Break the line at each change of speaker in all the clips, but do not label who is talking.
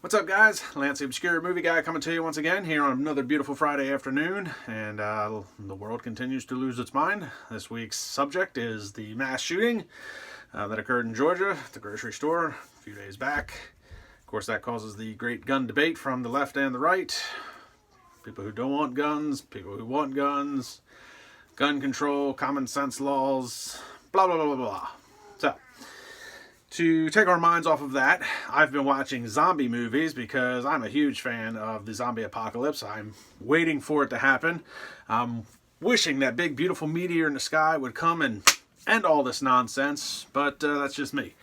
What's up, guys? Lance the Obscure Movie Guy coming to you once again here on another beautiful Friday afternoon, and the world continues to lose its mind. This week's subject is the mass shooting that occurred in Georgia at the grocery store a few days back. Of course, that causes the great gun debate from the left and the right. People who don't want guns, people who want guns, gun control, common sense laws, blah, blah, blah, blah, blah. So, to take our minds off of that, I've been watching zombie movies because I'm a huge fan of the zombie apocalypse. I'm waiting for it to happen. I'm wishing that big, beautiful meteor in the sky would come and end all this nonsense, but that's just me.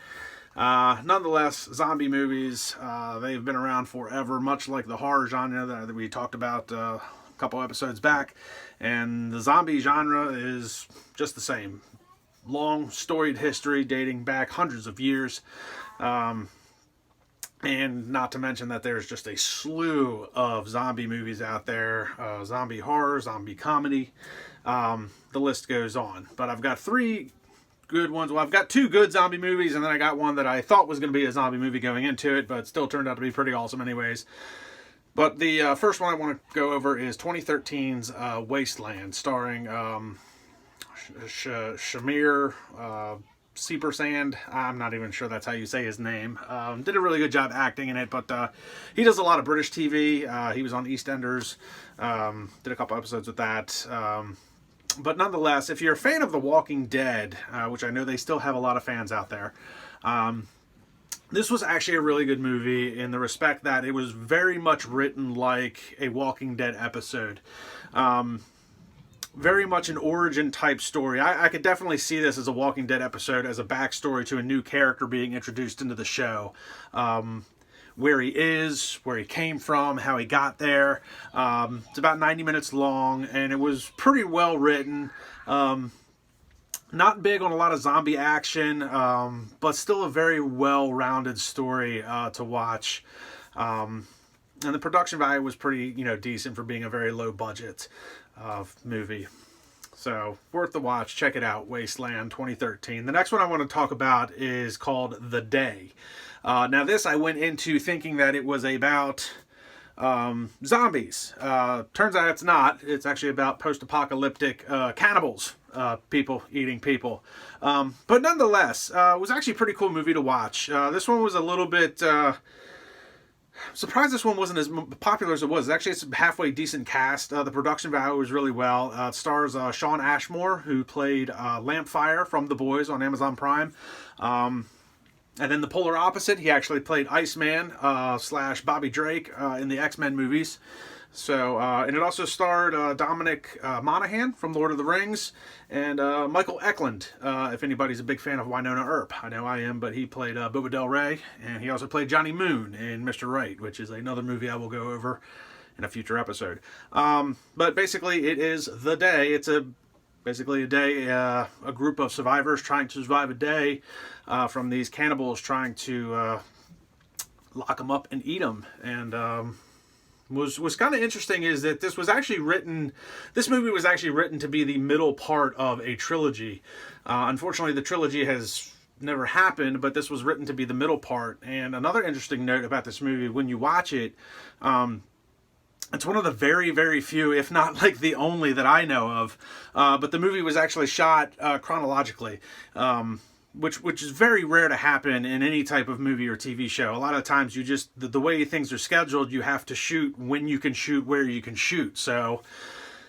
Nonetheless, zombie movies, they've been around forever, much like the horror genre that we talked about a couple episodes back, and the zombie genre is just the same. Long storied history dating back hundreds of years, and not to mention that there's just a slew of zombie movies out there, zombie horror, zombie comedy, the list goes on. But I've got three good ones. Well, I've got two good zombie movies, and then I got one that I thought was going to be a zombie movie going into it, but still turned out to be pretty awesome anyways. But the first one I want to go over is 2013's Wasteland, starring Shammer, Seepersand. I'm not even sure that's how you say his name. Did a really good job acting in it, but he does a lot of British TV. He was on EastEnders. Did a couple episodes with that. But nonetheless, if you're a fan of The Walking Dead, which I know they still have a lot of fans out there, this was actually a really good movie in the respect that it was very much written like a Walking Dead episode. Very much an origin type story. I could definitely see this as a Walking Dead episode, as a backstory to a new character being introduced into the show. Where he is, where he came from, how he got there. It's about 90 minutes long, and it was pretty well written. Not big on a lot of zombie action, but still a very well-rounded story to watch. And the production value was pretty, decent for being a very low budget movie. So, worth the watch. Check it out. Wasteland 2013. The next one I want to talk about is called The Day. Now, this I went into thinking that it was about zombies. Turns out it's not. It's actually about post-apocalyptic cannibals. People eating people. But nonetheless, it was actually a pretty cool movie to watch. This one was a little bit... surprised this one wasn't as popular as it was. Actually, it's a halfway decent cast. The production value was really well. It stars Shawn Ashmore, who played Lampfire from The Boys on Amazon Prime. And then the polar opposite, he actually played Iceman / Bobby Drake in the X-Men movies. So, and it also starred Dominic Monaghan from Lord of the Rings and Micheal Eckland, if anybody's a big fan of Winona Earp. I know I am, but he played Boba Del Rey, and he also played Johnny Moon in Mr. Right, which is another movie I will go over in a future episode. But basically, it is The Day. It's basically a day, a group of survivors trying to survive a day from these cannibals trying to lock them up and eat them. And was kind of interesting is that this movie was actually written to be the middle part of a trilogy. Unfortunately, the trilogy has never happened, but this was written to be the middle part. And another interesting note about this movie, when you watch it, it's one of the very, very few, if not like the only that I know of. But the movie was actually shot chronologically. Which is very rare to happen in any type of movie or TV show. A lot of times you just, the way things are scheduled, you have to shoot when you can shoot, where you can shoot. So,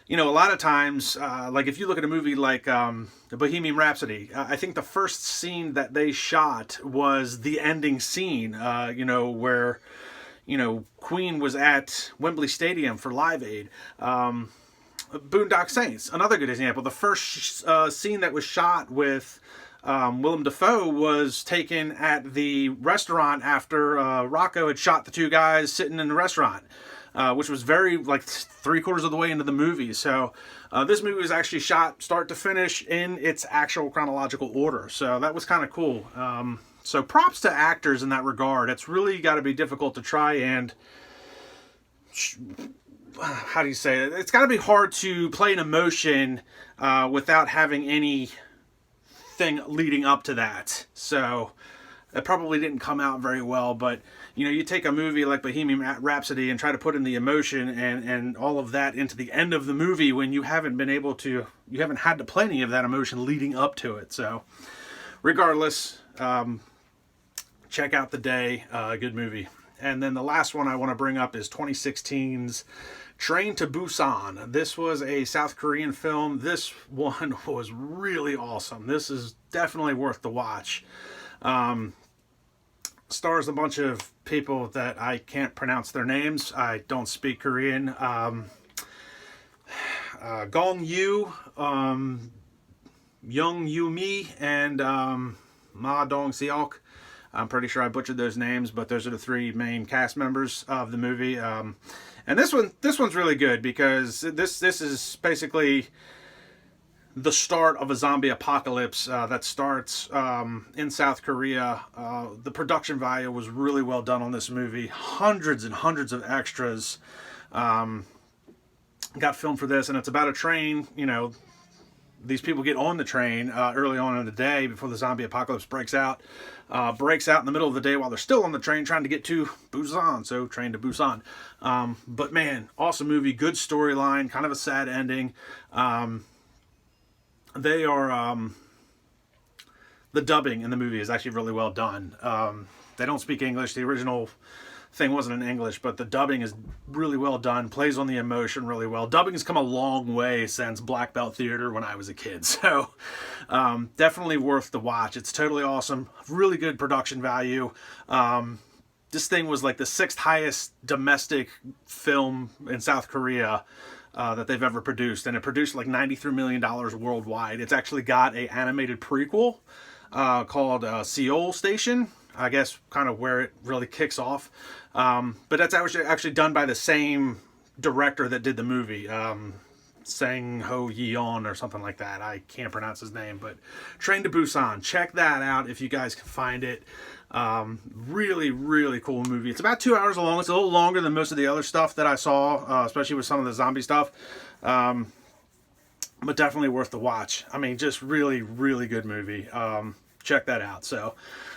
a lot of times, like if you look at a movie like Bohemian Rhapsody, I think the first scene that they shot was the ending scene, where, Queen was at Wembley Stadium for Live Aid. Boondock Saints, another good example. The first scene that was shot with Willem Dafoe was taken at the restaurant after Rocco had shot the two guys sitting in the restaurant, which was very, like, 3/4 of the way into the movie. So this movie was actually shot start to finish in its actual chronological order. So that was kind of cool. So props to actors in that regard. It's really got to be difficult to try and... how do you say it? It's got to be hard to play an emotion without having any thing leading up to that. So that probably didn't come out very well. But you know, you take a movie like Bohemian Rhapsody and try to put in the emotion and all of that into the end of the movie when you haven't had to play any of that emotion leading up to it. So regardless, check out The Day, good movie. And then the last one I want to bring up is 2016's Train to Busan. This was a South Korean film. This one was really awesome. This is definitely worth the watch. Stars a bunch of people that I can't pronounce their names. I don't speak Korean. Gong Yu, Young Yu Mi, and Ma Dong Seok. I'm pretty sure I butchered those names, but those are the three main cast members of the movie. And this one's really good because this is basically the start of a zombie apocalypse that starts in South Korea. The production value was really well done on this movie. Hundreds and hundreds of extras got filmed for this, and it's about a train. You know, these people get on the train early on in the day before the zombie apocalypse breaks out. Breaks out in the middle of the day while they're still on the train trying to get to Busan. So, Train to Busan. But man, awesome movie, good storyline, kind of a sad ending. They are the dubbing in the movie is actually really well done. They don't speak English. The original thing wasn't in English, but the dubbing is really well done, plays on the emotion really well. Dubbing has come a long way since Black Belt Theater when I was a kid, so definitely worth the watch. It's totally awesome, really good production value. This thing was like the 6th highest domestic film in South Korea that they've ever produced, and it produced like $93 million worldwide. It's actually got an animated prequel called Seoul Station, I guess, kind of where it really kicks off. But that's actually done by the same director that did the movie, Sang Ho Yeon or something like that. I can't pronounce his name, but Train to Busan. Check that out if you guys can find it. Really, really cool movie. It's about 2 hours long. It's a little longer than most of the other stuff that I saw, especially with some of the zombie stuff. But definitely worth the watch. I mean, just really, really good movie. Check that out. So,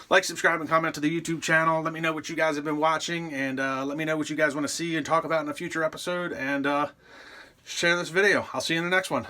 like, subscribe, and comment to the YouTube channel. Let me know what you guys have been watching, and let me know what you guys want to see and talk about in a future episode, and share this video. I'll see you in the next one.